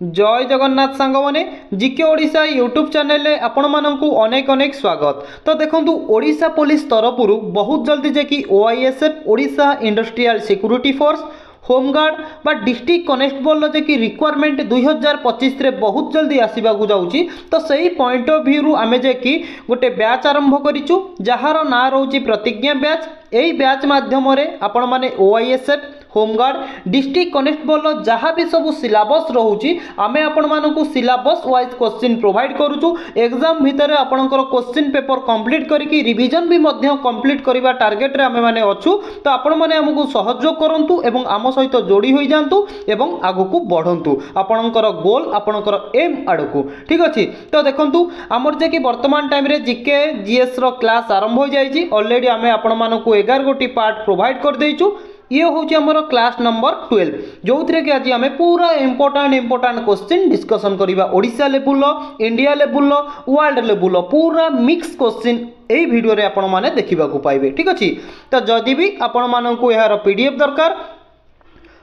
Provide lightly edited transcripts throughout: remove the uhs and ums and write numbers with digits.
जय जगन्नाथ सांग मैंने जीके ओडिशा यूट्यूब चैनल रे आपण मानकु अनेक अनेक स्वागत। तो देखंतु ओडिशा पुलिस तरफ बहुत जल्दी जे कि OISF Odisha industrial security force home guard बा डिस्ट्रिक्ट कनेस्टेबल जे कि रिक्वायरमेंट 2025 रे बहुत जल्दी आसवा जाऊँगी। तो सही पॉइंट ऑफ व्यू आमे जे कि गोटे बैच आरंभ करिचु जार ना रोची प्रतिज्ञा बैच। यही बैच माध्यम आपण माने ओआईएसएफ होमगार्ड डिस्ट्रिक्ट कनेस्टेबल जहाँ भी सब सिलेबस रोचे आमे आपण मानकु सिलेबस वाइज क्वेश्चन प्रोवाइड करूँ। एग्जाम भितर आपणकर क्वेश्चन पेपर कंप्लीट करके रिवीजन भी मध्य कंप्लीट करबा टार्गेट रे आमे माने अछु। तो आपण माने हमकु सहयोग करंतु एवं आम सहित जोड़ी हो जातु एवं आगकू बढ़ंतु आपणकर गोल आपणकर एम आड़कू। ठीक अच्छे। तो देखंतु आमर जे कि वर्तमान टाइम रे जीके जीएस रो क्लास आरंभ हो जाइछि। ऑलरेडी आमे आपण मानकु 11 गोटी पार्ट प्रोवाइड कर देइछु। ये हूँ आमर क्लास नंबर 12 जो थी कि आज आम पूरा इंपोर्टाट क्वेश्चन डिस्कसन करवा Odisha level India level world level पूरा मिक्स क्वेश्चन यही वीडियो रे आपण माने देखा पाइबे। ठीक अच्छे। तो जदि भी आपण मानकु यार पीडीएफ दरकार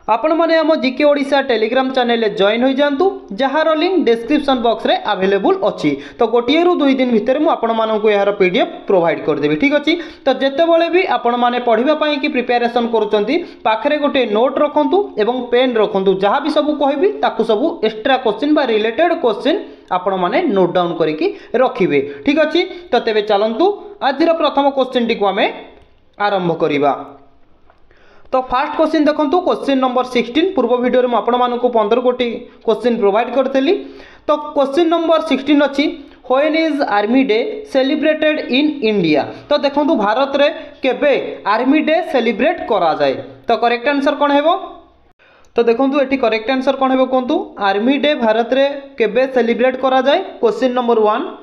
आपण माने आम जीके ओडिशा टेलीग्राम चैनल रे जॉइन हो जातु जार लिंक डिस्क्रिप्शन बॉक्स रे अवेलेबल अच्छी। तो गोटे रु 2 दिन भितर मु आपण मानकु यार पीडीएफ प्रोवाइड कर देबी। ठीक अच्छे। तो जेतेबेले भी आपण माने पढ़िबा पई कि प्रिपरेशन करूचंती पाखरे गोटे नोट रखंतु एवं पेन रखंतु जहाँ भी सब कहबी ताकू सब एक्स्ट्रा क्वेश्चन बा रिलेटेड क्वेश्चन आपण माने नोट डाउन करके रखिबे। ठीक अच्छे। तो तेबे चलंतु आज प्रथम क्वेश्चन टी को आमे आरंभ करिबा। तो फास्ट क्वेश्चन देखंतु क्वेश्चन नंबर 16 पूर्व वीडियो रे आपण मानकु 15 गोटी क्वेश्चन प्रोवाइड करथली। तो क्वेश्चन नंबर 16 अछि when is army day celebrated in India. तो देखंतु भारत रे केबे आर्मी डे सेलिब्रेट करा जाय। तो करेक्ट आंसर कोन हेबो। तो देखंतु एठी करेक्ट आंसर कोन हेबो कोंतु आर्मी डे भारत रे केबे सेलिब्रेट करा जाय। क्वेश्चन नंबर 1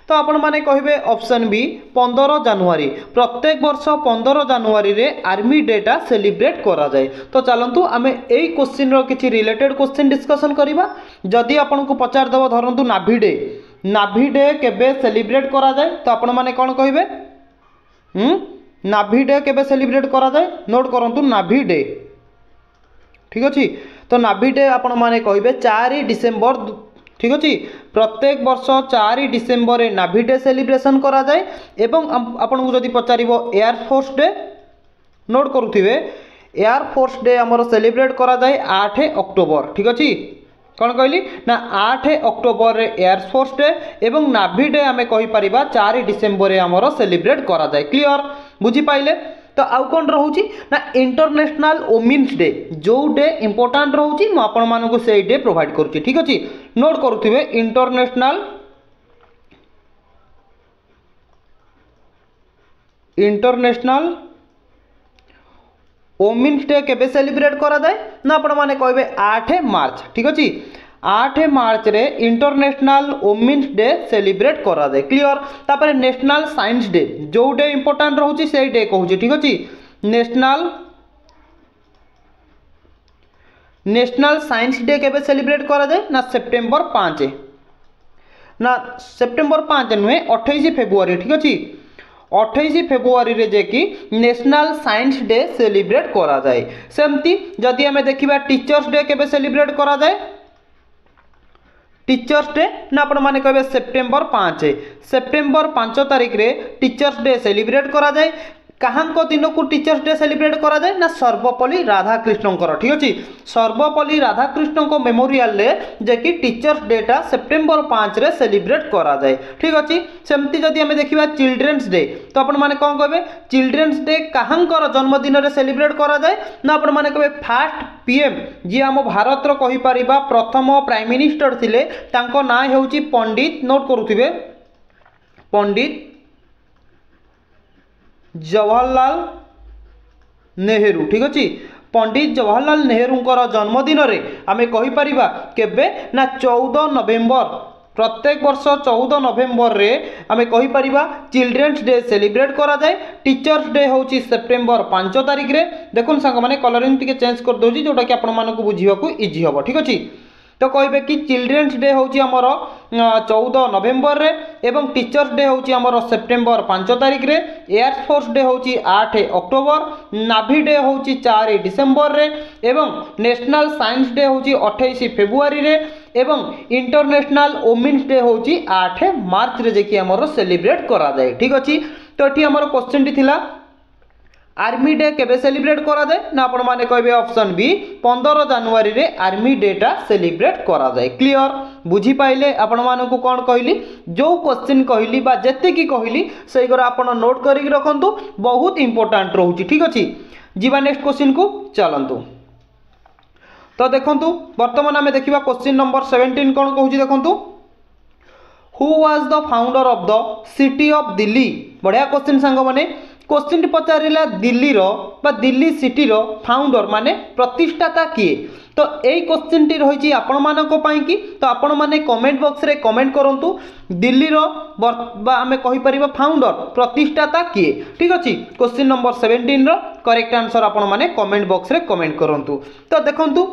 तो आपण माने कहिबे ऑप्शन बी 15 जनवरी प्रत्येक वर्ष 15 जनवरी रे आर्मी डे टा सेलिब्रेट करा जाए। तो चलंतु आमे एई क्वेश्चन रो किछि रिलेटेड क्वेश्चन डिस्कशन करिबा। जदि आपण को पचार दबो धरंतु नाभी डे केबे सेलिब्रेट करा जाए तो आपण माने कोन कहिबे नाभी डे केबे सेलिब्रेट करा जाए नोट करंतु नाभी डे। ठीक अछि। तो नाभी डे आपण माने कहिबे 4 डिसेंबर। ठीक अच्छे। प्रत्येक वर्ष 4 डिसेम्बर नाभी डे सेलिब्रेशन करा जाए। एवं आपन को जदि पचारिबो एयरफोर्स डे नोट करुथिबे एयरफोर्स डे हमर सेलिब्रेट करा जाए 8 अक्टोबर। ठीक अच्छे। कौन कहली ना 8 अक्टोबर रे एयरफोर्स डे एवं नाभी डे आमे कहि परिबा 4 डिसेम्बर रे हमर सेलिब्रेट करा जाए। क्लियर बुझी पाइले। तो आउ कौन रोचे ना इंटरनेशनल वोमेन्स डे जो डे इंपोर्टाट रोचे मु आपण मानकु से डे प्रोवाइड करूची। ठीक अच्छे। नोट करुथिबे इंटरनेशनल वोमेन्स डे केबे सेलिब्रेट करा जाए ना आपण माने कहबे 8 मार्च। ठीक अच्छे। 8 मार्च रे इंटरनेशनल वोमेन्स डे सेलिब्रेट करा जाए। क्लियर। तापर नेशनल साइंस डे जो डे इंपोर्टाट रोचे से डे कहूँ। ठीक अच्छे। नेशनल साइंस डे केबे सेलिब्रेट करा जाए ना सेप्टेम्बर 5 ना सेप्टेम्बर 5 नुहे 28 फेब्रुआरी। ठीक अच्छे। 28 फेब्रुआरी रे जे कि नेशनल साइंस डे सेलिब्रेट करा जाए। सेमती जदि आमे देखिबा टीचर्स डे केबे सेलिब्रेट करा जाए टीचर्स डे ना आपण माने कहबे सेप्टेम्बर 5 तारिख रे टीचर्स डे सेलिब्रेट करा जाए। कहांको दिन को टीचर्स डे सेलिब्रेट करा जाए ना सर्वपल्ली राधाकृष्णन। ठीक अच्छे। सर्वपल्ली राधाकृष्णन को मेमोरियल रे जे कि टीचर्स डे टा सेप्टेम्बर 5 रे सेलिब्रेट करा जाए। ठीक अच्छे। सेमती जदि हमें देखिबा चिल्ड्रेन्स डे तो आपण माने कोन कहबे चिल्ड्रेन्स डे कहांकर जन्मदिन रे सेलिब्रेट करा जाए ना आपण माने कहबे फर्स्ट पीएम जी आम भारत रो कहि परिबा प्रथम प्राइम मिनिस्टर थिले तांको ना हेउची पंडित नोट करूथिबे पंडित जवाहरलाल नेहरू। ठीक अच्छे। पंडित जवाहरलाल नेहरू जन्मदिन रे आमे कहि परिबा केबे ना 14 नवेम्बर प्रत्येक वर्ष 14 नवेम्बर रे आमे कहि परिबा चिल्ड्रेन्स डे सेलिब्रेट करा जाए। टीचर्स डे होची सेप्टेम्बर 5 तारिख रे। देखुन संग माने कलरिंग टिके चेंज कर दोजी जोटा कि आपण मानकु बुझिबा को इजी हबो। ठीक अच्छे। तो कहे कि चिल्ड्रेन्स डे हूँ आमर 14 नवेम्बर रे एवं टीचर्स डे हूँ आमर सेप्टेम्बर 5 तारिख रे एयरफोर्स डे हूँ 8 अक्टोबर नाभी डे हूँ 4 डिसेम्बर रे एवं नेशनल साइंस डे हूँ 28 फेब्रुआरी रे एवं इंटरनेशनल वुमेन्स डे हूँ 8 मार्च रे जे कि हमर सेलिब्रेट करा जाए। ठीक अच्छे, तो ये आमर क्वेश्चन टी थिला आर्मी डे केबे सेलिब्रेट करा जाए ना आपण माने कहबे ऑप्शन बी 15 जनवरी रे आर्मी डे टा सेलिब्रेट करा जाए। क्लियर बुझी पाइले आपण मानकु कोन कहली जो क्वेश्चन कहली बा जत्ते की कहली सेई गरा आपण नोट करी रखंतु बहुत इंपोर्टेंट रहउची। ठीक अछि, जीवा नेक्स्ट क्वेश्चन को चलंतु। तो देखंतु वर्तमान आमे देखिबा क्वेश्चन नंबर 17 कोन कहउची देखंतु who was the founder of the city of Delhi. बढ़िया क्वेश्चन सांग माने क्वेश्चन टी पचारिला दिल्ली रो बा दिल्ली सिटी रो फाउंडर माने प्रतिष्ठाता किए। तो यही क्वेश्चन टी रही आपण मानको पई कि तो आपण माने कमेंट बॉक्स रे कमेंट करंतु दिल्ली रो बा हमें कहि परिबा फाउंडर प्रतिष्ठाता किए। ठीक अछि, क्वेश्चन नंबर 17 रो करेक्ट आंसर आपण माने कमेंट बॉक्स रे कमेंट करंतु। तो देखंतु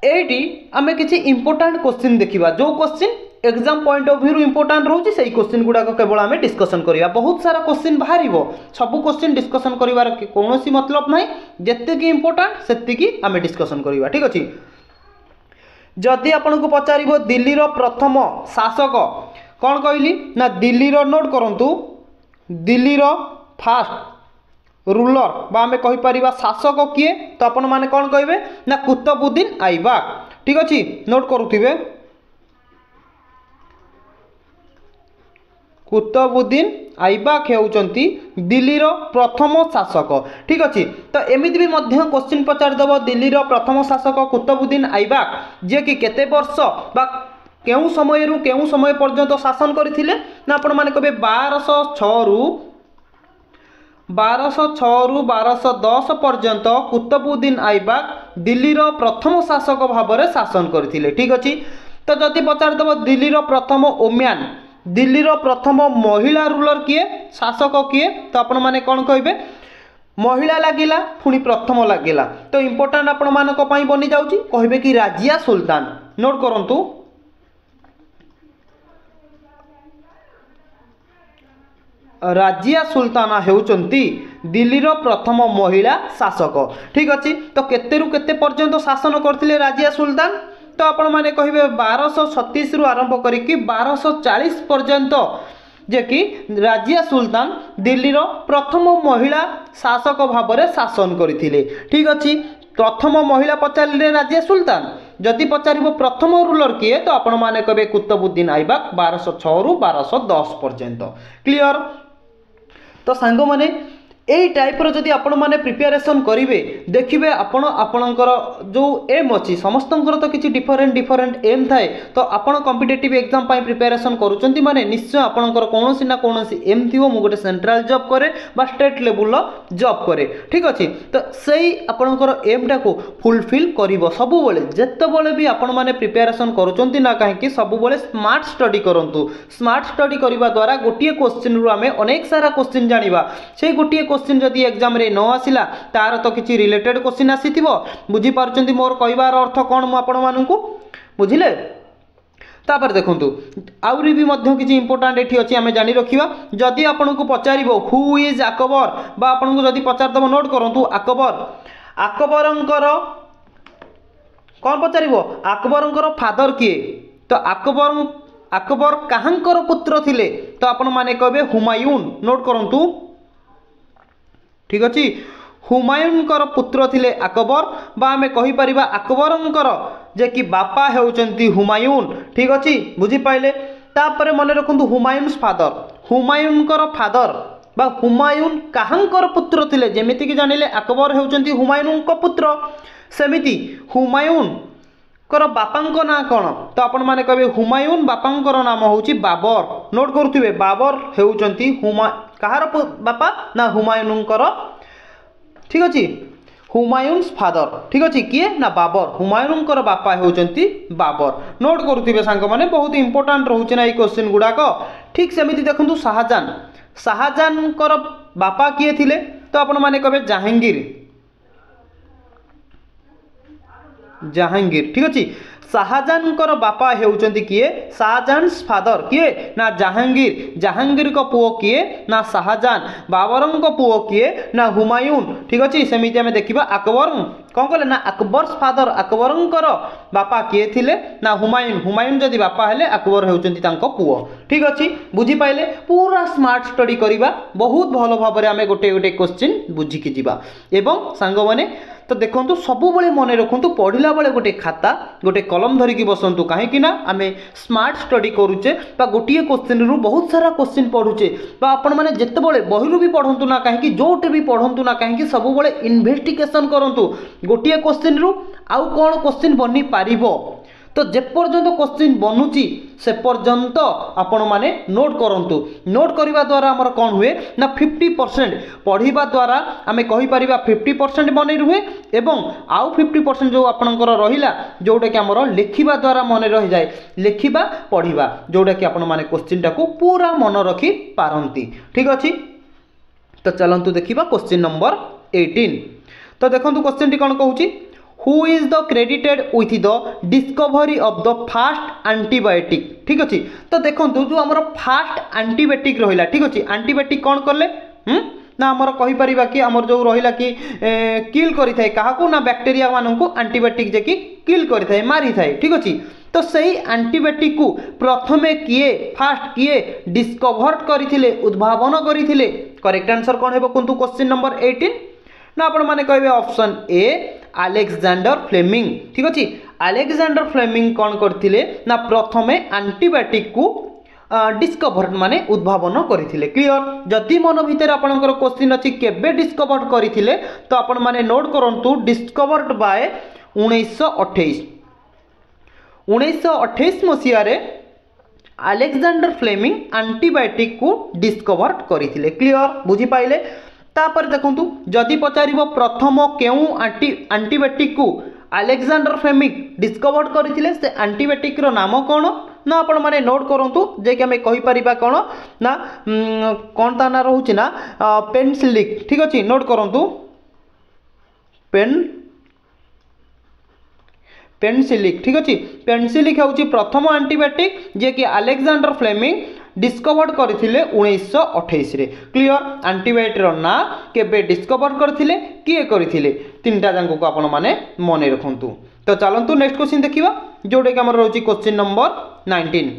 एटी आमे किछि इंपोर्टेंट क्वेश्चन देखिबा जो question exam point of view important रहउची सेही क्वेश्चन गुडा को केवल आमे डिस्कशन करिया। बहुत सारा क्वेश्चन बाहरिबो, सब क्वेश्चन डिस्कशन करिवार कोनोसी मतलब नाही, जत्ते की इंपोर्टेंट सेत्ते की आमे डिस्कशन करिवा। ठीक अछि, जदि आपन को पचारिबो दिल्ली रो प्रथम शासक कोन कहली ना दिल्ली रो नोट करंतु दिल्ली रो फास्ट रूलर बा हमें कहि परिबा शासक किए। तो आपन माने कोन कहबे ना कुतुबुद्दीन ऐबक। ठीक अछि, नोट करूथिबे कुतुबुद्दीन ऐबक हेउचंती दिल्ली रो प्रथम शासक। ठीक अछि, तो एमिति भी मध्य क्वेश्चन पचार दबो दिल्ली रो प्रथम शासक कुतुबुद्दीन ऐबक जे कि केते वर्ष बा केउ समय रु केउ समय पर्यंत शासन करथिले ना आपण माने कहबे 1206 रु 1210 पर्यंत कुतुबुद्दीन ऐबक दिल्ली रो प्रथम शासक भाबरे शासन करथिले। ठीक अछि, तो जदि पचार दबो दिल्ली रो प्रथम वुमेन दिल्ली रो प्रथम महिला रूलर किए शासक किए। तो आपण माने कोन कहबे महिला लागिला पुनी प्रथम लागिला। तो इंपोर्टेंट आपण मानको पई बनि जाउची कहबे कि राजिया सुल्तान। नोट करंतु राजिया सुल्ताना हेउचंती दिल्ली रो प्रथम महिला शासक। ठीक अछि, तो केते रु केते पर्यंत शासन करथिले राजिया सुल्तान। तो आपण माने कहिबे 1236 रु आरंभ करी कि 1240 पर्यंत जे कि राजिया सुल्तान दिल्ली रो प्रथम महिला शासक भाबरे शासन करथिले। ठीक अछि, प्रथम महिला पचारिले राजिया सुल्तान, जदि पचारिबो प्रथम रूलर किए तो आपण माने कहबे कुतुबुद्दीन ऐबक 1206 रु 1210 पर्यंत। क्लियर, तो सांगो माने एई टाइप रो जदि आपण माने प्रिपरेशन करिवे देखिबे आपण आपणकर जो एम अछि समस्तंकर तो किछि डिफरेंट एम थाए। तो आपण कॉम्पिटिटिव एग्जाम पई प्रिपरेशन करूचंती माने निश्चय आपणकर कोनोसी ना कोनोसी एम थिवो मु गोटे सेंट्रल जॉब करे बा स्टेट लेवल रो जॉब करे। ठीक अछि, तो सेई आपणकर एम टा को फुलफिल करिवो सबु बेले जत्ते बेले भी आपण माने प्रिपरेशन करूचंती ना काहे कि सबु बेले स्मार्ट स्टडी करंतु। स्मार्ट स्टडी करिवा द्वारा गोटिए क्वेश्चन रु हमें अनेक सारा क्वेश्चन जानिबा। सेई गोटिए क्वेश्चन जदि एग्जाम रे न आसिला तार तो किछि रिलेटेड क्वेश्चन आसीथिबो। बुझी पारुचंती मोर कहबार अर्थ कोन मु आपण मानकु बुझिले। तापर देखंतु आउरी भी मध्य किछि इंपोर्टेंट एठी अछि हमें जानि रखिबा। जदि आपनको पचारिबो हु इज अकबर बा आपनको जदि पचार दबो नोट करंतु अकबरंकर कोन पचारिबो अकबरंकर फादर किए। तो अकबर काहंकर पुत्र थिले तो आपण माने कहबे हुमायून। नोट करंतु ठीक अछि, हुमायूनकर पुत्र थिले अकबर बा हमें कहि परिबा अकबरंकर जे कि बापा हेउचंती हुमायून। ठीक अछि, बुझी पाइले। तापर मन रखंतु हुमायून्स फादर, हुमायूनकर फादर बा हुमायून काहंकर पुत्र थिले जेमिति कि जानिले अकबर हेउचंती हुमायूनक पुत्र, सेमिति हुमायून कर बापांक ना कोन तो आपण माने कहबे हुमायून बापांकर नाम होउची बाबर। नोट करथुबे बाबर हेउचंती कहार बापा ना हुमायूनकर। ठीक अछि, हुमायून्स फादर। ठीक अछि, किए ना बाबर, हुमायूनकर बापा हेउचंती बाबर। नोट करथुबे सांग माने बहुत इंपोर्टेंट रहउची ना ई क्वेश्चन गुडाक। ठीक सेमिति देखंतु शाहजाहानकर बापा किए थिले तो आपण माने कहबे जहांगीर। ठीक अछि, शाहजहान बापा हेउचंती किए शाहजहान्स फादर किए ना जहांगीर जहांगीर को पुओ किए ना शाहजहान बाबर को पुओ किए ना हुमायून ठीक अच्छे सेमती आम देखा अकबर कौन कले ना अकबर्स फादर अकबर बापा किए थिले ना हुमायून हुमायून जदि बापा हेले अकबर हेउचंती तांको पुओ ठीक अच्छे बुझी पाइले पूरा स्मार्ट स्टडी करिबा बहुत भलो भाबरे आमे गोटे गोटे क्वेश्चन बुझिकी जिबा एवं सांग माने तो देखो सबु मन रखु पढ़ला बेले गोटे खाता गोटे कलम धरिकी बसंतु कहीं आम स्मार्ट स्टडी करुचे गोटे क्वेश्चन रु बहुत सारा क्वेश्चन पढ़ुचे आपण मैंने जिते बहिरू भी पढ़ु ना कहीं जोटे भी पढ़ु ना कहीं सब इन्वेस्टिगेशन करूँ गोटे क्वेश्चन रु आउ कौन क्वेश्चन बनी पार तो जेपर्यंत क्वेश्चन बनूची से पर्यंत आपण माने नोट करंतु नोट करने द्वारा आमर कौन हुए ना 50% पढ़ा द्वारा आम कहीपर 50% मन रुहे एवं आउ 50% जो आपंकर रहा जोटा कि आमर लिखा द्वारा मन रही जाए लिखा पढ़ा जोटा कि आपण माने क्वेश्चन टाक पूरा मन रखी पारंती ठीक अच्छे तो चलतु देखा क्वेश्चन नंबर 18 तो देखो क्वेश्चन टी कौन कहूँ Who is the credited with the discovery of the first antibiotic ठीक अच्छे तो देखो जो आमर फास्ट एंटीबायोटिक रहा ठीक अच्छे एंटीबायोटिक कौन कले ना आमर कहीपर कि आमर जो रहा कि किल करें क्या ना बैक्टेरिया मानक एंटीबायोटिक जे कि किल करें मारी थाए ठीक अच्छे तो सही एंटीबायोटिक को प्रथमे किए फास्ट किए डिस्कभर करते उद्भावन करते करेक्ट आंसर कौन है कहतु क्वेश्चन नंबर 18 ना आपण माने कहबे ऑप्शन ए अलेक्जेंडर फ्लेमिंग ठीक अच्छे अलेक्जेंडर फ्लेमिंग कौन करथिले ना प्रथमे एंटीबायोटिक को डिस्कभर माने उद्भावन करथिले क्लियर जदि मन भीतर आपनकर क्वेश्चन अछि केबे डिस्कभर करथिले तो आपण माने नोट करंतु डिस्कवर्ड बाय 1928 मसिया रे अलेक्जेंडर फ्लेमिंग एंटीबायोटिक को डिस्कभर करथिले क्लियर बुझी पाइले तापर देखंतु जदि पचार प्रथम क्यों एंटीबायोटिक को अलेक्जेंडर फ्लेमिंग डिस्कवर करथिले से एंटीबायोटिक रो नाम कौन ना आपण माने नोट करंतु जे कि हमें कहि परिबा कौन ना कौन ता ना रहउची ना पेनिसिलिन ठीक अछि नोट करंतु पेनिसिलिन ठीक अच्छे पेनिसिलिन हूँ प्रथम एंटीबायोटिक जे कि अलेक्जेंडर फ्लेमिंग डिस्कवर करथिले 1928 रे क्लियर एंटीबायोटिक ना केबे डिस्कवर करथिले किए करथिले तीनटा जांको को आपण माने मन रखंतु तो चलंतु नेक्स्ट क्वेश्चन देखिबा जोडे कि हमर रहउची क्वेश्चन नंबर 19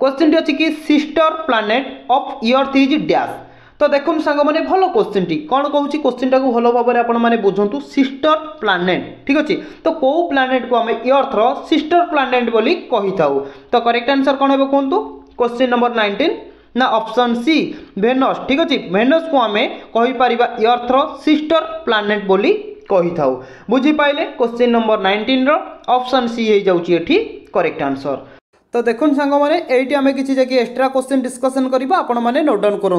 क्वेश्चन टी अछि कि sister planet of earth is dash तो देखो सांग मैंने भल क्वेश्चन टी कौन कहूँ क्वेश्चन टाक भल भाव में आपने बुझंतु सिस्टर प्लैनेट ठीक अच्छे तो कौ प्लैनेट को आम अर्थ रो सिस्टर प्लैनेट बोली कही था तो करेक्ट आंसर कौन है कहतु क्वेश्चन नंबर 19 ना ऑप्शन सी वेनस ठीक अच्छे वेनस को आम कहीपर अर्थ रो सिस्टर प्लैनेट बोली कही था बुझी पाइले क्वेश्चन नंबर 19 रो ऑप्शन सी हो जाउची एठी करेक्ट आंसर तो देखो सांग मैंने ये आम किसी जगह एक्स्ट्रा क्वेश्चन डिस्कसन करवा आपण मैंने नोट डाउन करूँ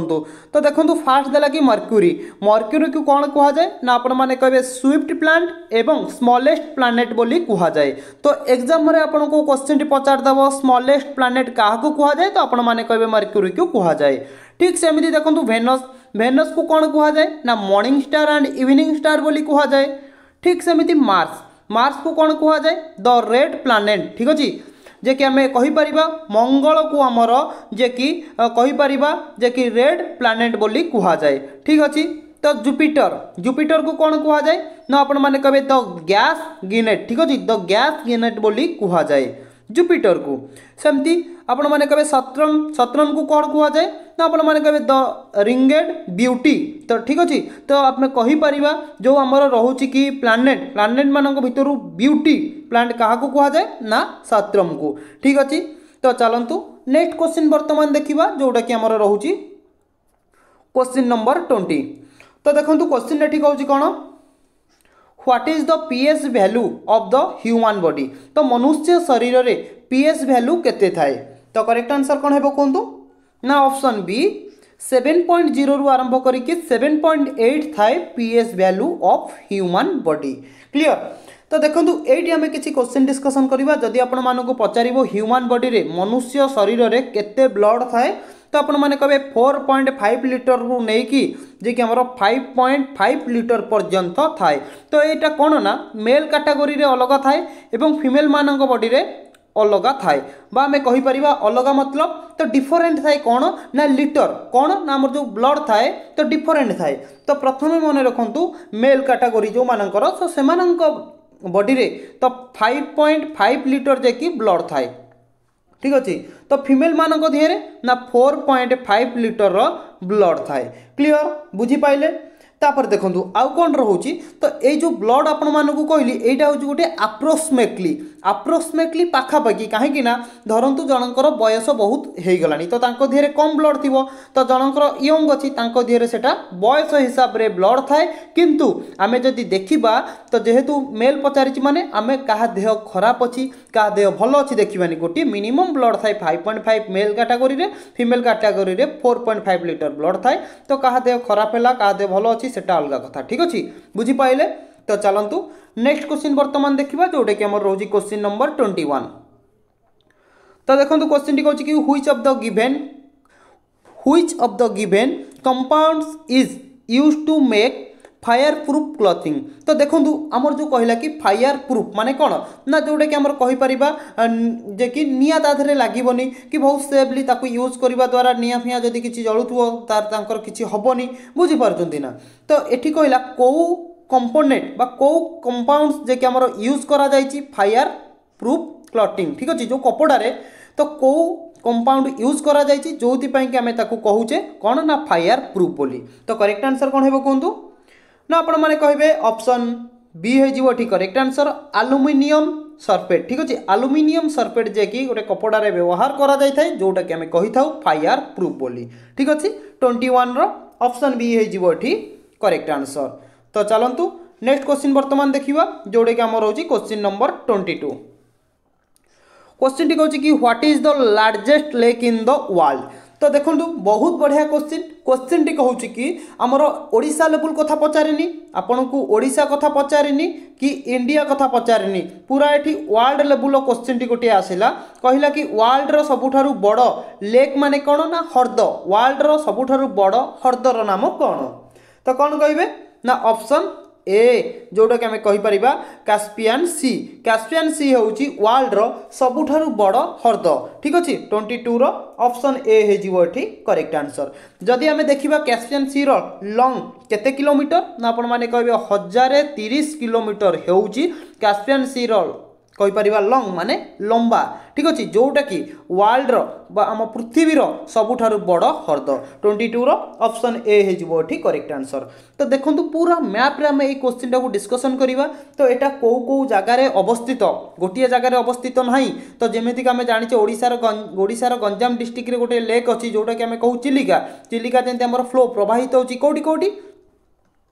तो देखो फास्ट देला कि मर्क्यूरी मर्क्यूरी को कौन कहुए ना आपण मैंने कहे स्विफ्ट प्लांट एवं स्मॉलेस्ट प्लैनेट बोली कहुए तो एग्जाम रे आपण को क्वेश्चन टी पचारदेव स्मॉलेस्ट प्लैनेट क्या कहुए तो आपण मैंने कहे मर्क्यूरी को कहुए ठीक सेमती देखो वेनस वेनस को कौन कहुए ना morning star and evening star बोली कहुए ठीक सेमती मार्स मार्स को कौन कहुए द रेड प्लैनेट ठीक अच्छे जे कि आम कहीपर मंगल को आमर जे कि कहीपर जे कि रेड प्लैनेट बोली कहुए ठीक अच्छे तो जुपिटर जुपिटर को कौन कहुए ना आपण मैंने कहे द गैस गिनेट ठीक अच्छे द गैस गिनेट बोली कहुए जुपिटर को सेमती आपण मैंने कहे सतरन सतरन को कौन कहुए ना आपण मैंने कहे द रिंगेड ब्यूटी तो ठीक अच्छे तो आप कहीपर जो आमर रोचे कि प्लैनेट प्लैनेट मान भर ब्यूटी प्लांट क्या कहुए ना सतरम को ठीक अच्छे तो चलतु नेक्स्ट क्वेश्चन बर्तमान देखा जोटा कि आमर रोचे क्वेश्चन नंबर 20 तो देखो क्वेश्चन ठीक हूँ कौन what is the pH value of the human body तो मनुष्य शरीर में पीएच वैल्यू केते थाए तो करेक्ट आंसर कौन है कहतु ना ऑप्शन बी 7.0 रु आरंभ करके 7.8 थाए pH value of human body clear तो देखो ये आम किसी क्वेश्चन डिस्कसन करवा जदि आपण मानक पचार ह्यूमन बॉडी रे मनुष्य शरीर में केते ब्लड थाए तो आपण मैंने कहे 4.5 लिटर रु नहीं कि जे कि हमर 5.5 लिटर पर्यंत थाए। तो यहाँ कौन ना मेल कैटेगरी रे अलग थाए एवं फीमेल मानक बॉडी रे अलग थाए बा आम कहीपर अलग मतलब तो डिफरेंट थाए कौन ना लिटर कौन ना आम जो ब्लड थाए तो डिफरेंट थाए। तो प्रथम मन रखु मेल कैटेगरी जो मानकर तो से बॉडी रे तो 5.5 लिटर जे कि ब्लड थाए ठीक अच्छे। तो फीमेल मानक दिहरे ना 4.5 लिटर ब्लड थाए क्लियर बुझीपारे। तापर देखो आउ कौन रोचे तो ये जो ब्लड आपण मानक कहली यहाँ हूँ गोटे आप्रोक्सीमेटली पाखापाखि कहीं धरतु जनकर बयस बहुत हो गलानी तो दिहरे कम ब्लड थी तो जनकर यंग अच्छी दिहरे से बयस हिसाब से ब्लड थाए किंतु आमे जदि देखा तो जेहेतु मेल पचारि माने आमे क्या देह खराब अच्छी क्या देह भल अच्छी देखा गोटे मिनिमम ब्लड थाए 5.5 मेल कैटेगरी रे फीमेल कैटेगरी रे 4.5 लिटर ब्लड थाए तो क्या देह खराब है क्या देह भल अच्छी सेटा अलग कथा ठीक अच्छे बुझीपारे। तो चलतु नेक्स्ट क्वेश्चन बर्तमान देखा जोटा कि आमर रोज क्वेश्चन नंबर 21। तो देखो क्वेश्चन टी कहूँ कि which of the given compounds is used to make fire proof clothing. तो देखो आमर जो कहला कि फायर प्रूफ माने कौन ना जोटा कि आमर कहीपर जे कि निआ ताधरे लगभनी कि बहुत सेफली ताकू यूज करने द्वारा निआ फिया जदि किसी जलुथो तार किसी हेनी बुझीपार ना। तो ये कहला कौ कंपोनेंट बा कौ कंपाउंड्स जे कि आमर यूज करा जायछि फायर प्रूफ क्लॉथिंग ठीक अच्छे जो कपड़ारे तो कौ कंपाउंड यूज करा जायछि जोथिपाई कि आमे ताकू कहूचे कौन ना फायर प्रूफ बोली। तो करेक्ट आंसर कौन हेबो कहंतु ना आपण माने कहिबे ऑप्शन बी हे जीवो ठीक करेक्ट आंसर एल्युमिनियम सल्फेट ठीक अच्छे। एल्युमिनियम सल्फेट जे कि गोटे कपड़ारे व्यवहार करा जाय थाए जोटा कि आमे कहि थाउ फायर प्रूफ बोली ठीक अच्छे। 21 रो ऑप्शन बी हे जीवो ठीक करेक्ट आंसर। तो चलतु नेक्स्ट क्वेश्चन बर्तमान देखा जोटा कि आमर होची क्वेश्चन नंबर 22। क्वेश्चन टी कहूँ कि what is the largest lake in the world. तो देखो बहुत बढ़िया क्वेश्चन टी कहूँ कि आमर ओडिशा लेवल कथा पचारिनी आपन को ओडिशा कथा पचारिनी कि इंडिया कथा पचारिनी पूरा ये वर्ल्ड लेवल क्वेश्चन टी गोटे आसला कहला कि वर्ल्ड रो सबुठारु बड़ लेक माने कौन ना हर्द वर्ल्ड रो सबुठारु बड़ हर्दर नाम कौन। तो कौन कहे ना ऑप्शन ए जोटा कि आम कहीपर कास्पियन सी हूँ वर्ल्ड रो सबुठारु बड़ हर्द ठीक अच्छे। 22 रो ऑप्शन ए हो करेक्ट आंसर। जदि आम देखा कास्पियन सी रो लंग केते किलोमीटर ना आपण माने कहबे 1030 किलोमीटर होउची कास्पियन सी रो कहीपर लंग माने लंबा ठीक अच्छे जोटा कि वर्ल्ड रो आम पृथ्वी रो सबुठारु बड़ हर्द 22 रो ऑप्शन ए हो करेक्ट आंसर। तो देखो पूरा मैप रे आम ये क्वेश्चन टाको डिस्कसन करवा तो यहाँ कौ कौ जगार अवस्थित गोटे जगार अवस्थित ना तो जमीक आम जाने ओडिशार गंजाम डिस्ट्रिक्ट रे गोटे लेक अच्छी जोटा कि आम कहूँ चिलिका जमी आम फ्लो प्रवाहित होची कोटी कोटी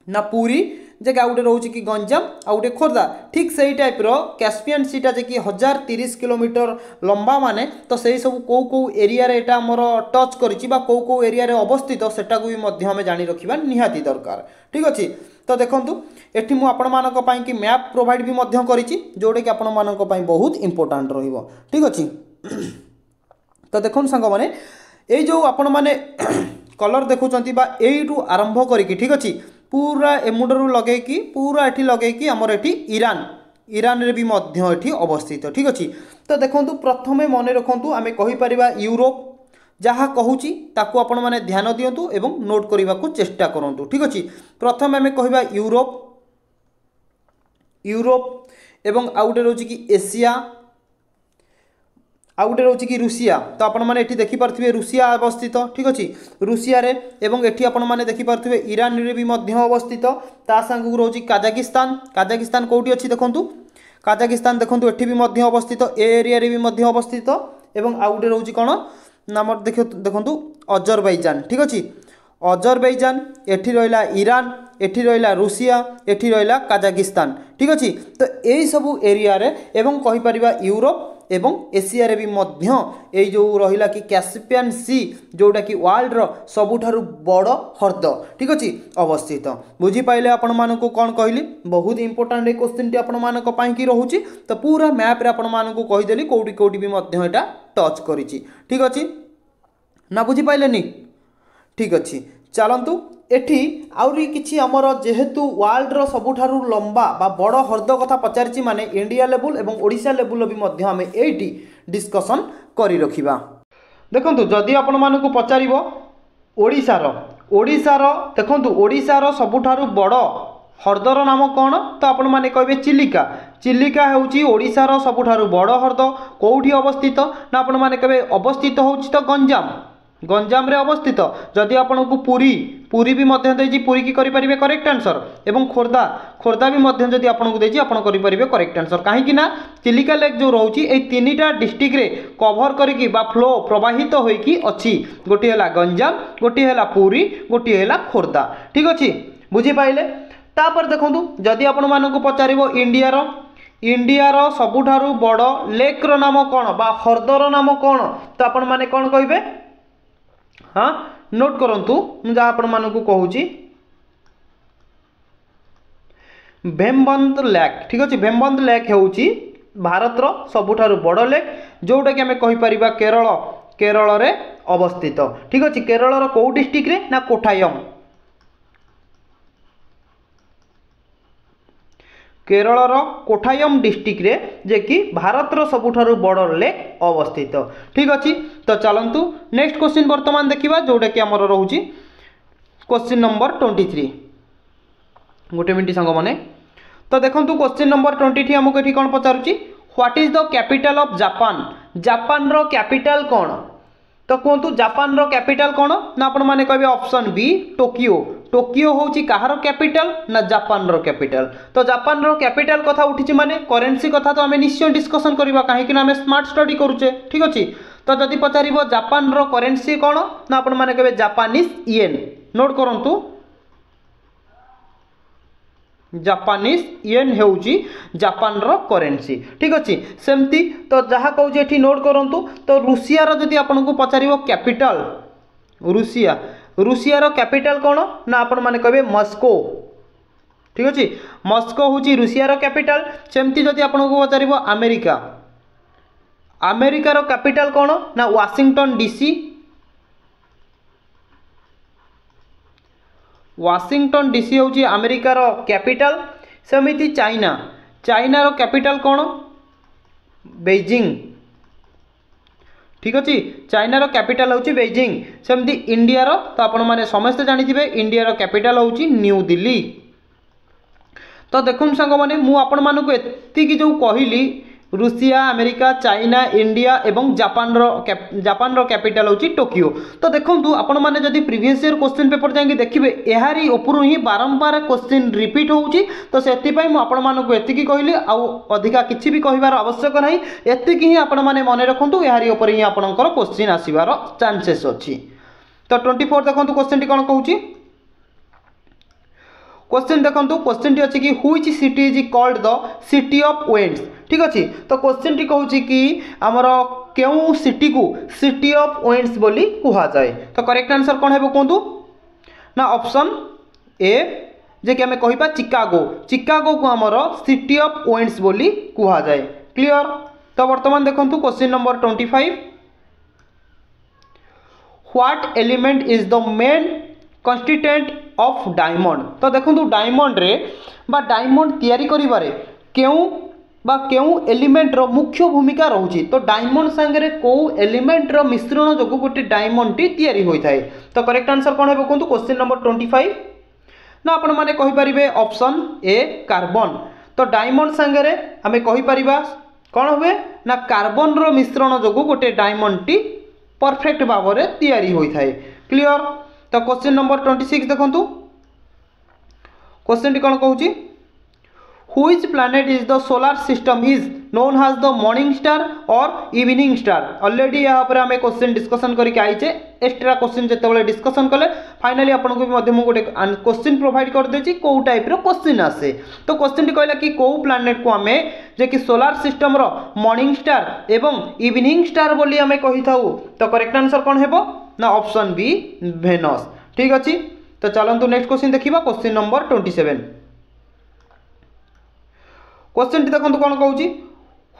ना पूरी जगह गोटे रोचे कि गंजाम आ गोटे खोर्धा ठीक से टाइप रो कास्पियन सीटा जे कि 1030 किलोमीटर लंबा माने तो से सब कौ कौ एरिया रे एटा हमर टच करिछि बा कौ कौ एरिया रे अवस्थित सेटा को भी मध्य हमें जानि रखिबा निहाती दरकार ठीक अछि। तो देखंतु एठी मु आपण मानक पई कि मैप प्रोवाइड भी मध्य करिछि जोडे कि आपण मानक पई बहुत इंपोर्टेंट रहिबो ठीक अछि। तो देखन संग माने ए जो आपण माने कलर देखुचंती बा एइटू आरंभ करिकि ठीक अछि पूरा एमुडरू लगे कि पूरा एठी लगे कि हमर एठी ईरान रे भी मध्य एठी अवस्थित ठीक अछि। तो देखंतु प्रथमे मने रखंतु आमे कहि परिबा यूरोप जहाँ कहूची ताकू आपण माने ध्यान दियंतु एवं नोट करबा को चेष्टा करंतु ठीक अछि। प्रथमे आमे कहिबा यूरोप एवं आउटे रोची कि एशिया आउटे रोचे कि रुषिया तो आपण मैंने ये देखिपे रुषिया अवस्थित ठीक अच्छे रुषिया रे एवं एठी आपण मैंने देखिपे ईरान रे भी मध्य अवस्थित ता संग रोचे काजाकिस्तान कौटी अच्छी देखूँ काजाकिस्तान देखूँ एठी भी मध्य अवस्थित ए एरिया रे भी मध्य अवस्थित एवं आउटे रोचे कौन नाम देखूँ अजरबैजान ठीक अच्छे अजरबैजान एठी रहिला ईरान एठी रहिला रुषिया एठी रहिला काजाकिस्तान ठीक अच्छे। तो यही सबू एरिया रे एवं कहि परिबा यूरोप एवं एशिया रे भी मध्य ए जो रहिला कि कास्पियन सी जोटा कि वर्ल्ड रो सबुठारु बड़ हर्द ठीक अच्छे अवस्थित बुझी पाइले आपण मानकु कोन कहली बहुत इंपोर्टेंट ए क्वेश्चन टी आपण मानक पई कि रहूची। तो पूरा मैप रे आपण मानकु कहि देली कोठी कोठी भी मध्य एटा टच करिछि ठीक अच्छे। ना बुझी पाइलेनी ठीक अच्छी चलतु एठी आउरी किछि हमर जेहेतु वर्ल्ड रो सबुठारु लंबा बा बड़ हृद कथा पचारिछि माने इंडिया लेवल एवं ओडिशा लेवल भी मध्य आमे एठी डिस्कशन करि रखिबा। देखंतु जदि आपण मानकु पचारिबो ओडिशार देखंतु ओडिशार सबुठारु बड़ हृदर नाम कौन तो आपण माने कहबे चिलिका। चिलिका हेउची ओडिशार सबुठारु बड़ हृद कोउठी अवस्थित ना आपण माने कहबे अवस्थित होउची तो गंजाम रे अवस्थित। जदि आपको पुरी भी मध्य देछि पुरी की करि परिबे करेक्ट आंसर एवं खोर्धा भी मध्य जदि आपको देछि आपण करि परिबे करेक्ट आंसर। काहे ना चिलिका लेक जो रहउची ए तीनिटा डिस्ट्रिक्ट रे कवर करिकी बा फ्लो प्रवाहित होइकी अछि। गोटी हैला गंजाम, गोटी हैला पुरी, गोटी हैला खोर्धा। ठीक अछि बुझी पाइले। तापर देखंतु जदि आपण मानकु पचारिबो इंडियार सबुठारु बड़ लेक रो नाम कोन बा हृदर नाम कोन तो आपण माने कोन कहिबे। हाँ नोट करंतु मुझे आपण मानकु कहूची भेमबंद लेक। ठीक अच्छे भेमबंद लेक हेउची भारत रो सबुठारु बड़ लेक जोटा कि आमे कहि परिबा केरल रे अवस्थित। ठीक अच्छे केरल रो को डिस्ट्रिक्ट रे ना कोठायम। केरल कोठायम डिस्ट्रिक्ट रे जे कि भारत रो सबुठारु बड़ लेक अवस्थित। ठीक अच्छी तो चलतु नेक्स्ट क्वेश्चन वर्तमान देखिबा जोटा कि हमर रहउची क्वेश्चन नंबर 23। गोटे मिनट संग माने तो देखंतु क्वेश्चन नंबर 23 हमको एठी कोन पचारुची what is the capital of Japan. Japan रो कैपिटल कोन तो कहतु जापान रो कैपिटल कोन ना आपण माने कहबे ऑप्शन बी टोकियो। टोकियो होची कहार कैपिटल ना जापान रो कैपिटल। तो जापान रो कैपिटल कथा उठिची माने करेंसी कथा तो आमे निश्चय डिस्कशन करबा काहे कि ना आमे स्मार्ट स्टडी करूचे। ठीक अछि तो जदि पचारिबो जापान रो करेंसी कोन ना आपण माने कहबे जापानीज येन। नोट करंतु जापानीज येन हेउची जापान रो करेंसी। ठीक अछि सेमती तो जहा कहू जे एठी नोट करंतु तो रूसिया रो जदि आपनको पचारिबो कैपिटल रूसिया रो कैपिटल कोन ना आपण माने कहबे मॉस्को। ठीक अछि मॉस्को होची रूसिया रो कैपिटल। सेमती जदि आपनको पचारिबो अमेरिका रो कैपिटल कोन ना वाशिंगटन डीसी। वाशिंगटन डीसी होची अमेरिका रो कैपिटल। सेमिति चाइना रो कैपिटल कोन बेजिंग। ठीक अच्छे चाइना रो कैपिटल होची बेजिंग। सेमती इंडिया रो तो आपण माने समस्त जानिथिबे इंडिया रो कैपिटल होची न्यू दिल्ली। तो देखुन संग माने मु आपण मानको एतिकी जो कहिली रूसिया अमेरिका चाइना इंडिया एवं जापान रो कैपिटल होची टोकियो। तो देखंतु आपण माने जदि प्रीवियस ईयर क्वेश्चन पेपर जांगी देखिबे एहारी उपरु ही बारंबार क्वेश्चन रिपीट होउची। तो सेति पई मु आपण मानको एतिकी कहिली आ अधिका किछि भी कहिबार आवश्यक नाही। एतिकी ही आपण माने मने रखंतु एहारी ऊपर ही आपनकर क्वेश्चन आसीबार चांसेस अछि। तो 24 देखंतु क्वेश्चन टी कोन कहूची क्वेश्चन देखंतु क्वेश्चन टी अछि कि which city is called the city of winds. ठीक अछि तो क्वेश्चन टी कहूची कि हमर केउ सिटी को सिटी ऑफ विंड्स बोली कुहा जाय। तो करेक्ट आंसर कोन हेबो कोंतु ना ऑप्शन ए जे कि हमें कहिबा चिकागो को हमर सिटी ऑफ विंड्स बोली कुहा जाय। क्लियर। तो वर्तमान देखंतु question number 25 what element is the main constituent of diamond. तो देखंतु डायमंड रे बा डायमंड तयारी करिबारे केउ एलिमेंट रो मुख्य भूमिका रहउची। तो डायमंड संगे को एलिमेंट रो मिश्रण जोगु गोटे डायमंड टी तयारी होई थाए। तो करेक्ट आंसर कोन हेबो कोंतु क्वेश्चन नंबर 25 ना आपण माने कहि परिबे ऑप्शन ए कार्बन। तो डायमंड संगे हमें कहि परिबा कोन होबे ना कार्बन रो मिश्रण जोगु गोटे डायमंड टी परफेक्ट भाबरे तयारी होई थाए। क्लियर। तो क्वेश्चन नंबर 26 देखंतु क्वेश्चन टी कोन कहूची Which planet is the solar system is known as the morning star or evening star। Already यहाँ पर आम क्वेश्चन डिस्कशन करके आईचे। एक्स्ट्रा क्वेश्चन जिते डिस्कशन कले फाइनाली आपको भी गोटे क्वेश्चन प्रोवाइड कर देछि को टाइप रो क्वेश्चन आसे। तो क्वेश्चन टी कहला कि को प्लैनेट को आमे जे कि सोलार सिस्टम रो मॉर्निंग स्टार एवं इवनिंग स्टार बोली आमे कहि थाउ। तो करेक्ट आंसर कोन हेबो ना ऑप्शन बी वेनस। ठीक अछि तो चलंतु नेक्स्ट क्वेश्चन देखिबा क्वेश्चन नंबर 27। क्वेश्चन टी देखंतु कोन कहूची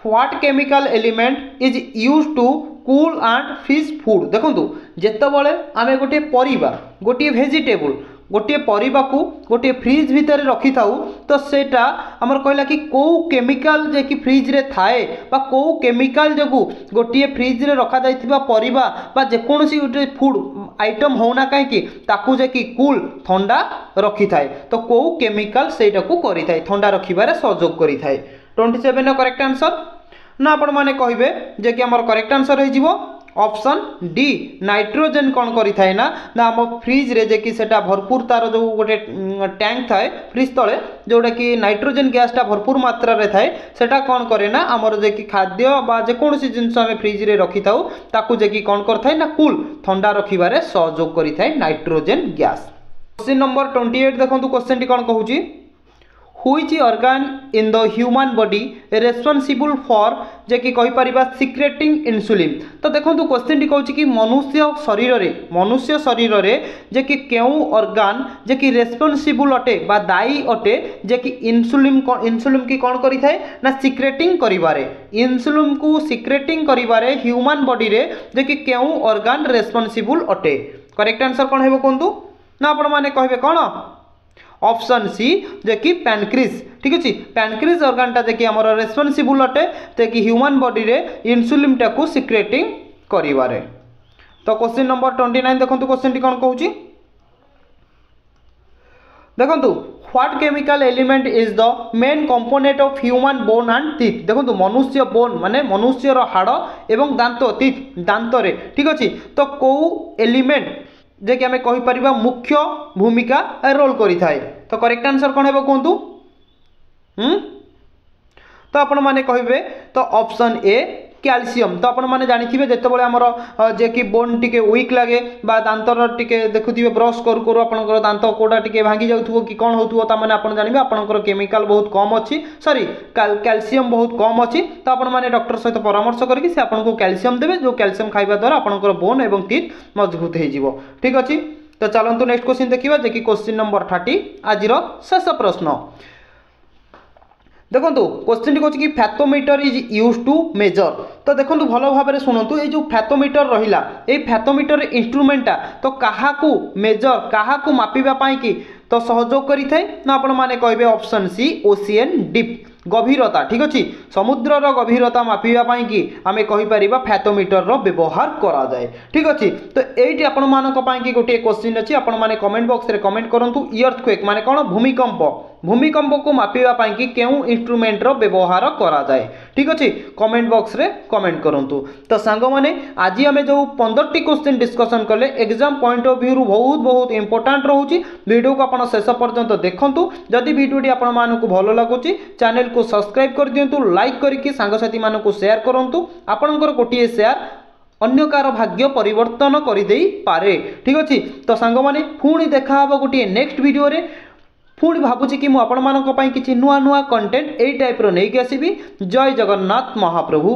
what chemical element is used to cool and freeze food देखो जितेबाला आम गोटे परिबा गोटे भेजिटेबल गोटे परिबा को गोटे फ्रिज भितर रखी था तो सेटा आमर कहला कि कौ केमिकल जे कि फ्रिज रे थाए बा कौ केमिकल जो गोटे फ्रिज रे रखा जाइथिबा परिबा बा जेकोसी गोटे फूड आइटम होना कहीं ताकू जे कि कूल ठंडा रखी थाए तो कौ केमिकल सेटा को करि थाए ठंडा रखिबारे सहयोग करि थाए 27 करेक्ट आंसर ना आपण माने कहिबे जे कि हमर करेक्ट आंसर हो जिवो ऑप्शन डी नाइट्रोजन कौन करि थाए ना आम फ्रिज रे जे कि सेटा भरपूर तार जो गोटे टैंक थाए फ्रिज तले जोटा कि नाइट्रोजन गैसटा भरपूर मात्रा रे थाए सेटा कौन करे ना आमर जे कि खाद्य बा जेकोसी जिंस आम फ्रिज रे रखी थाउ ताकू जे कि कौन कर थाए ना कूल ठंडा रखिबारे सहयोग करि थाए नाइट्रोजन गैस। क्वेश्चन नंबर 28 देखंतु क्वेश्चन टी कौन कहूची Which organ in the human body responsible for जे कि कहि परिबा सिक्रेटिंग इंसुलिन तो देखंतु क्वेश्चन टी कहूची कि मनुष्य शरीर रे जे कि केउ ऑर्गन जे कि रेस्पोंसिबल अटे बा दायी अटे जे कि इंसुलिन की कौन करि थाए ना सिक्रेटिंग करिबारे इंसुलिन को सिक्रेटिंग करिबारे ह्यूमन बॉडी रे जे कि केउ ऑर्गन रेस्पोंसिबल अटे करेक्ट आंसर कौन हेबो कोंतु ना आपण माने कहबे कौन ऑप्शन सी जे कि पैनक्रिस ठीक अच्छे पैनक्रिस ऑर्गन जे कि आमर रेस्पोंसिबल अटे जे कि ह्यूमन बॉडी रे इंसुलिन टाकू सिक्रेटिंग करिवारे। तो क्वेश्चन नंबर 29 देखंतु क्वेश्चन टी कोन कहूची देखंतु what chemical element is the main component of human bone and teeth देखंतु मनुष्य बोन माने मनुष्यर हाड़ एवं दांत टीथ दांत रे ठीक अच्छे तो कौ एलिमेंट जे कि आमे कहि परिबा मुख्य भूमिका रोल करि थाए तो करेक्ट आंसर कोन हेबो कोंतु तो आपण माने कहिबे तो ऑप्शन ए कैल्शियम तो आपण माने जानिथिबे जेतेबेले हमर जे कि बोन टिके वीक लागे बा दांतर टिके देखुथिबे ब्रश करू करू आपनकर दांत कोडा टिके भांगी जाउथुबो कि कोन होथुबो ता माने आपण जानिबे आपनकर केमिकल बहुत कम अछि सॉरी कैल्शियम बहुत कम अछि तो आपण माने डॉक्टर सहित परामर्श करके से आपनको कैल्शियम देबे जो कैल्शियम खाइबा द्वारा आपनकर बोन एवं टीथ मजबूत हे जिवो ठीक अछि। तो चलंतु नेक्स्ट क्वेश्चन देखिबा जे कि क्वेश्चन नंबर 30 आजिर शेष प्रश्न देखो क्वेश्चन टी कहूँ कि fathometer is use to measure तो देखो भल भाव में शुणु ये जो फैथोमीटर रहा ये फैथोमीटर इंस्ट्रूमेंटा तो क्या मेजर क्या मापिबा कि तो सहयोग करें ना आपण मैंने कहे ऑप्शन सी ओशियन डिप गभीरता ठीक अच्छे समुद्रर गभीरता मापिबा कि आम कहीपर फैथोमीटर व्यवहार करा जाए ठीक अच्छे। तो ये आपण मानी गोटे क्वेश्चन अच्छी आपण मैंने कमेंट बॉक्स में कमेंट करूँ इर्थक्वेक माने कौन भूमिकंप को मापिबा कि केउ इंस्ट्रूमेंट व्यवहार करा जाए ठीक अच्छे कमेंट बॉक्स में कमेंट करूँ। तो सांग मैंने आज आम जो 15टी क्वेश्चन डिस्कसन कले एग्जाम पॉइंट ऑफ व्यू बहुत बहुत इंपोर्टेंट रोचे वीडियो को आप शेष पर्यंत देखूँ जदि वीडियोटी आपण भल लगुच चैनल को सब्सक्राइब कर दिंतु लाइक करके सांगसाथी मानक शेयर करूँ आपणकर गोटे शेयर अन्य कार भाग्य परिवर्तन कर दे पारे ठीक अच्छे। तो सांग मैंने पुणी देखा गोटे नेक्स्ट वीडियो रे पुणी भावुची कि मुझे आपण किसी नुआ नुआ कंटेंट यही टाइप नहीं आसबि। जय जगन्नाथ महाप्रभु।